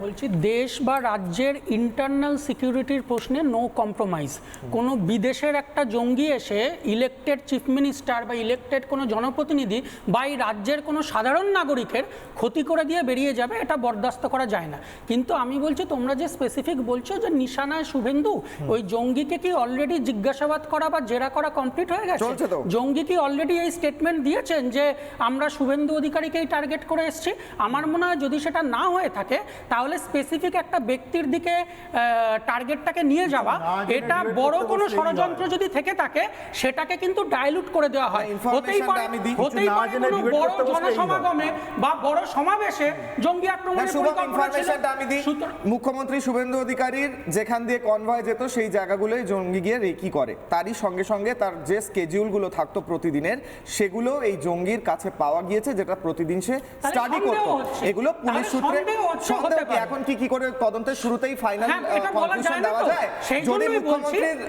বলছি দেশ বা রাজ্যের ইন্টারনাল সিকিউরিটির প্রশ্নে নো কম্প্রোমাইজ। কোনো বিদেশের একটা জঙ্গি এসে ইলেক্টেড চিফ মিনিস্টার বা ইলেক্টেড কোনো জনপ্রতিনিধি বা এই রাজ্যের কোনো সাধারণ নাগরিকের ক্ষতি করে দিয়ে বেরিয়ে যাবে, এটা বরদাস্ত করা যায় না। কিন্তু আমি বলছি তোমরা যে স্পেসিফিক বলছো যে নিশানায় শুভেন্দু, ওই জঙ্গিকে কি অলরেডি জিজ্ঞাসাবাদ করা বা জেরা করা কমপ্লিট হয়ে গেছে? জঙ্গি কি অলরেডি এই স্টেটমেন্ট দিয়েছেন যে আমরা শুভেন্দু অধিকারীকেই টার্গেট করে এসেছি? আমার মনে হয় যদি সেটা না হয়ে থাকে তাহলে স্পেসিফিক একটা ব্যক্তির দিকে টার্গেটটাকে নিয়ে যাওয়া, এটা বড় কোনো ষড়যন্ত্র যদি থেকে থাকে সেটাকে কিন্তু ডাইলুট করে দেওয়া হয়। হতেই পারে কোনো বড় জনসমাগমে বা বড় সমাবেশে জঙ্গি আক্রমণের পরিকল্পনা ছিল। মুখ্যমন্ত্রী শুভেন্দু অধিকারীর যেখান দিয়ে কনভয় যেত সেই জায়গাগুলোই জঙ্গি গিয়ে রেকি করে, তারই সঙ্গে সঙ্গে তার যে স্কেডিউলগুলো থাকতো প্রতিদিনের, সেগুলো এই জঙ্গির কাছে পাওয়া গিয়েছে, যেটা প্রতিদিন সে স্টাডি করতো। এগুলো পুলিশ সূত্রে সন্দেহ। এখন কি করে তদন্তের শুরুতেই ফাইনাল কনক্লুশন দেওয়া যায়? যদি মুখ্যমন্ত্রীর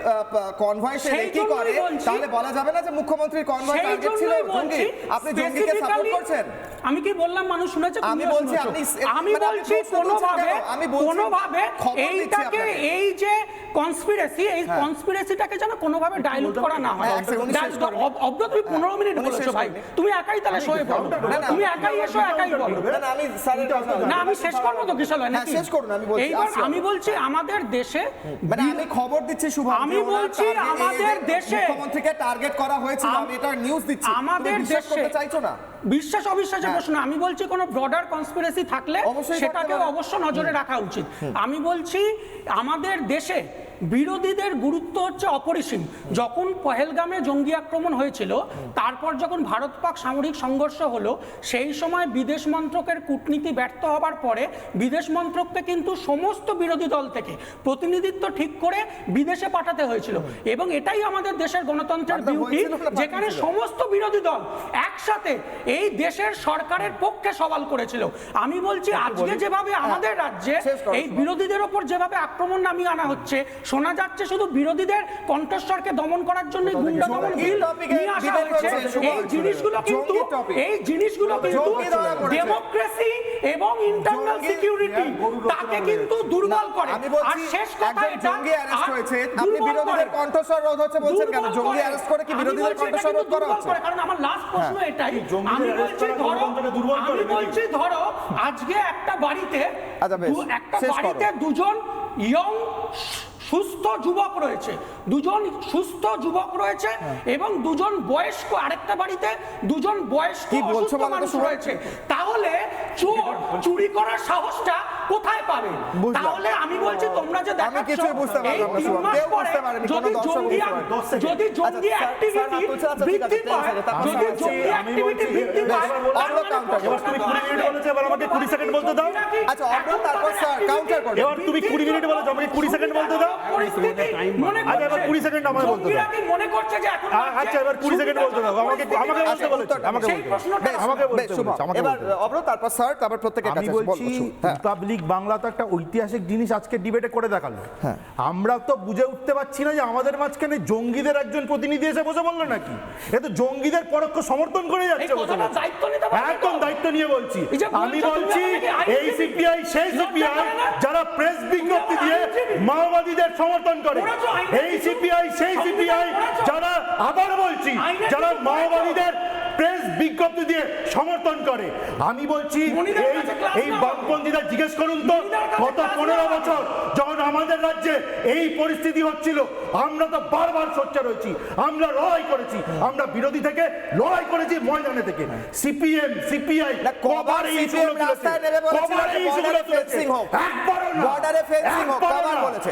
কনভয় সে রেকি করে তাহলে বলা যাবে না যে মুখ্যমন্ত্রীর কনভয় টার্গেট ছিল জঙ্গি। আপনি জঙ্গিকে সাপোর্ট করছেন? আমি কি বললাম মানুষ শুনেছে? আমি বলছি আমি বলছি কোনোভাবে এইটাকে, এই যে কনস্পিরেসি, এই কনস্পিরেসিটাকে যেন কোনোভাবে ডাইলুট করা না হয়। অব্দ তুমি 15 মিনিট বলেছো ভাই, তুমি একাই তাহলে শোয়ে পড়ো, তুমি একাই এসো একাই বলো। না আমি স্যারের না আমি শেষ করব তো কিসল হয় না শেষ করুন। আমি বলছি এইবার আমি বলছি আমাদের দেশে, মানে আমি খবর দিচ্ছি শুভ, আমি বলছি আমাদের দেশে মুখ্যমন্ত্রীকে টার্গেট করা হয়েছিল, আমি এটা নিউজ দিচ্ছি। আমাদের দেশে করতে চাইছো না? বিশ্বাস অবিশ্বাসের প্রশ্ন। আমি বলছি কোনো ব্রডার কনস্পিরেসি থাকলে সেটাকে অবশ্য নজরে রাখা উচিত। আমি বলছি আমাদের দেশে বিরোধীদের গুরুত্ব হচ্ছে অপরিসীম। যখন পহেলগামে জঙ্গি আক্রমণ হয়েছিল, তারপর যখন ভারত পাক সামরিক সংঘর্ষ হলো, সেই সময় বিদেশ মন্ত্রকের কূটনীতি ব্যর্থ হবার পরে বিদেশ মন্ত্রককে কিন্তু সমস্ত বিরোধী দল থেকে প্রতিনিধিত্ব ঠিক করে বিদেশে পাঠাতে হয়েছিল। এবং এটাই আমাদের দেশের গণতন্ত্রের বিউটি, যেখানে সমস্ত বিরোধী দল একসাথে এই দেশের সরকারের পক্ষে সওয়াল করেছিল। আমি বলছি আজকে যেভাবে আমাদের রাজ্যে এই বিরোধীদের ওপর যেভাবে আক্রমণ নামিয়ে আনা হচ্ছে, শোনা যাচ্ছে শুধু বিরোধীদের কণ্ঠস্বরকে দমন করার জন্য গুন্ডা দমন বিল নিয়ে আসা হয়েছে। এই জিনিসগুলো কিন্তু ডেমোক্রেসি এবং ইন্টারনাল সিকিউরিটি তাকে কিন্তু দুর্বল করে। আর শেষ কথা, জঙ্গি অ্যারেস্ট হয়েছে, আপনি বিরোধীদের কণ্ঠস্বর রোধ হচ্ছে বলছেন কেন? জঙ্গি অ্যারেস্ট করে কি বিরোধীদের কণ্ঠস্বর রোধ করা হচ্ছে? কারণ আমার লাস্ট প্রশ্ন এটাই। আমি বলছি ধরো আজকে একটা বাড়িতে দুজন ইয়ং সুস্থ যুবক রয়েছে, এবং দুজন বয়স্ক, আরেকটা বাড়িতে দুজন বয়স্ক অসুস্থ মানুষ রয়েছে। তাহলে চোর চুরি করার সাহসটা কোথায় পাবে? তাহলে আমি বলছি তোমরা যে দেখাচ্ছ এই 3 মাস পরে যদি জঙ্গি অ্যাক্টিভিটি বৃদ্ধি পায়, যদি জঙ্গি অ্যাক্টিভিটি বৃদ্ধি পায়, এবার তুমি 20 মিনিট বলেছো, এবার আমাকে 20 সেকেন্ড বলতে দাও। আচ্ছা তারপর স্যার কাউন্টার করো। এবার তুমি 20 মিনিট বলেছো, আমাকে 20 সেকেন্ড বলতে দাও। আচ্ছা এবার 20 সেকেন্ড আমাকে বলতে দাও। মনে করছে যে এখন আচ্ছা এবার 20 সেকেন্ড বলতে দাও। আমাকে বলতে বলেছো, এবার অবরোধ, তারপর স্যার, তারপর প্রত্যেকের কাছে বলছি। রিপাবলিক বাংলা তো একটা ঐতিহাসিক জিনিস আজকে ডিবেটে করে দেখালো। আমরা তো বুঝে উঠতে পারছি না যে আমাদের মাঝখানে জঙ্গিদের একজন প্রতিনিধি এসে বসে বললো নাকি এ তো জঙ্গিদের পরোক্ষ সমর্থন করে যাচ্ছে। একদম দায়িত্ব নিয়ে বলছি। আমি বলছি এই সিপিআই সেই সিপিআই যারা প্রেস বিজ্ঞপ্তি দিয়ে মাওবাদীদের সমর্থন করে। এই সিপিআই সেই সিপিআই যারা, আবার বলছি, যারা মাওবাদীদের প্রেস বিজ্ঞপ্তি দিয়ে সমর্থন করে। আমি বলছি এই বামপন্থীরা জিজ্ঞেস করুন তো, গত 15 বছর যখন আমাদের রাজ্যে এই পরিস্থিতি হচ্ছিল, আমরা তো বারবার সোচ্চার হয়েছি, আমরা লড়াই করেছি, আমরা বিরোধী থেকে লড়াই করেছি ময়দানে থেকে। সিপিএম সিপিআই কবার এই ইস্যুগুলো তুলেছে, কবার এই ইস্যুগুলো তুলেছে, একবারও না, বর্ডারে ফেন্সিং হোক, কবার বলেছে।